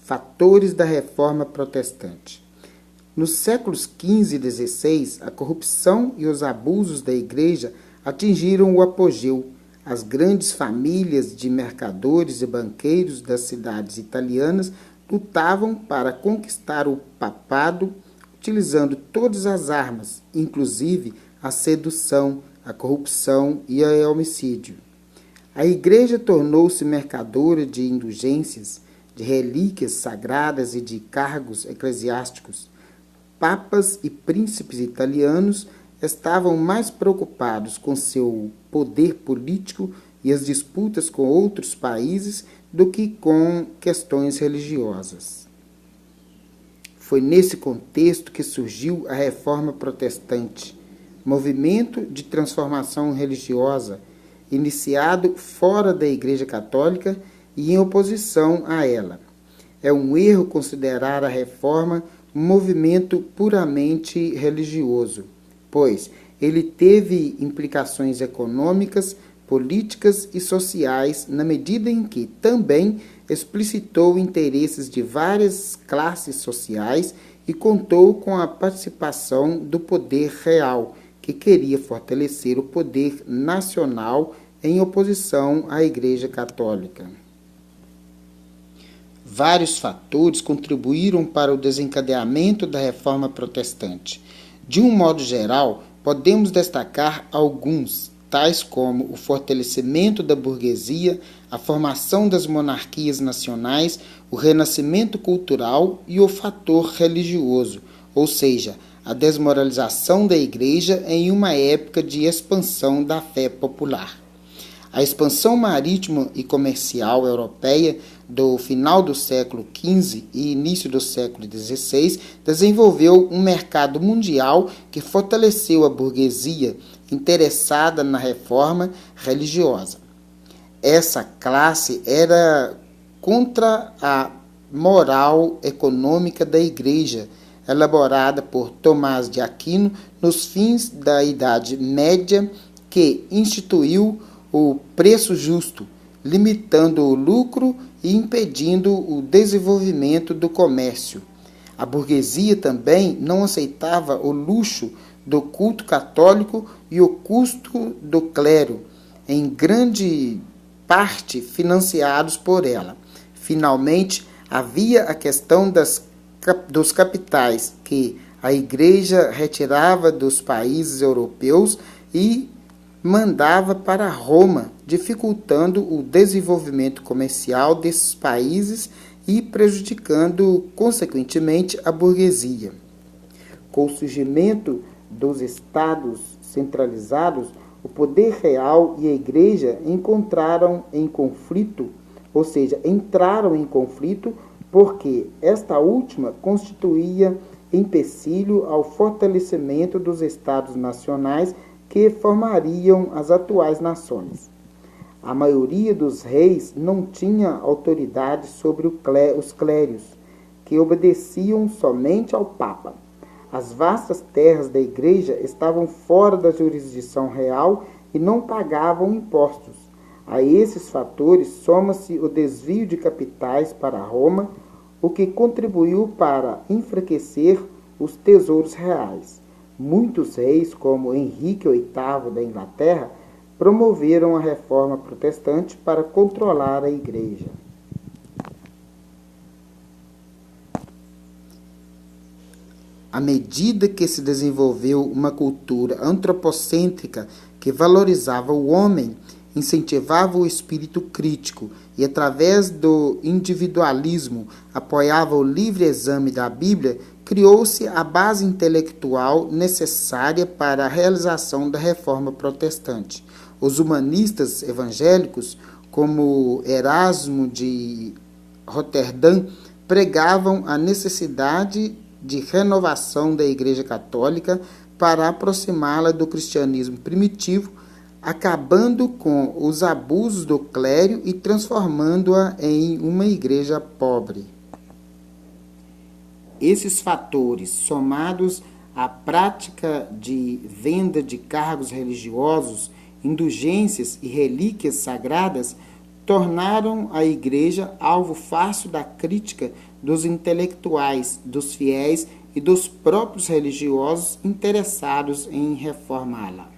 Fatores da Reforma Protestante. Nos séculos XV e XVI, a corrupção e os abusos da Igreja atingiram o apogeu. As grandes famílias de mercadores e banqueiros das cidades italianas lutavam para conquistar o papado, utilizando todas as armas, inclusive a sedução, a corrupção e o homicídio. A Igreja tornou-se mercadora de indulgências, de relíquias sagradas e de cargos eclesiásticos. Papas e príncipes italianos estavam mais preocupados com seu poder político e as disputas com outros países do que com questões religiosas. Foi nesse contexto que surgiu a Reforma Protestante, movimento de transformação religiosa, iniciado fora da Igreja Católica e em oposição a ela. É um erro considerar a Reforma um movimento puramente religioso, pois ele teve implicações econômicas, políticas e sociais na medida em que também explicitou interesses de várias classes sociais e contou com a participação do poder real, que queria fortalecer o poder nacional em oposição à Igreja Católica. Vários fatores contribuíram para o desencadeamento da Reforma Protestante. De um modo geral, podemos destacar alguns, tais como o fortalecimento da burguesia, a formação das monarquias nacionais, o renascimento cultural e o fator religioso, ou seja, a desmoralização da Igreja em uma época de expansão da fé popular. A expansão marítima e comercial europeia do final do século XV e início do século XVI desenvolveu um mercado mundial que fortaleceu a burguesia interessada na reforma religiosa. Essa classe era contra a moral econômica da Igreja, elaborada por Tomás de Aquino nos fins da Idade Média, que instituiu o preço justo, limitando o lucro e impedindo o desenvolvimento do comércio. A burguesia também não aceitava o luxo do culto católico e o custo do clero, em grande parte financiados por ela. Finalmente, havia a questão dos capitais, que a Igreja retirava dos países europeus e mandava para Roma, dificultando o desenvolvimento comercial desses países e prejudicando, consequentemente, a burguesia. Com o surgimento dos estados centralizados, o poder real e a Igreja entraram em conflito, porque esta última constituía empecilho ao fortalecimento dos estados nacionais que formariam as atuais nações. A maioria dos reis não tinha autoridade sobre os clérigos, que obedeciam somente ao Papa. As vastas terras da Igreja estavam fora da jurisdição real e não pagavam impostos. A esses fatores soma-se o desvio de capitais para Roma, o que contribuiu para enfraquecer os tesouros reais. Muitos reis, como Henrique VIII da Inglaterra, promoveram a reforma protestante para controlar a Igreja. À medida que se desenvolveu uma cultura antropocêntrica que valorizava o homem, incentivava o espírito crítico e, através do individualismo, apoiava o livre exame da Bíblia, criou-se a base intelectual necessária para a realização da reforma protestante. Os humanistas evangélicos, como Erasmo de Roterdã, pregavam a necessidade de renovação da Igreja Católica para aproximá-la do cristianismo primitivo, acabando com os abusos do clero e transformando-a em uma igreja pobre. Esses fatores, somados à prática de venda de cargos religiosos, indulgências e relíquias sagradas, tornaram a Igreja alvo fácil da crítica dos intelectuais, dos fiéis e dos próprios religiosos interessados em reformá-la.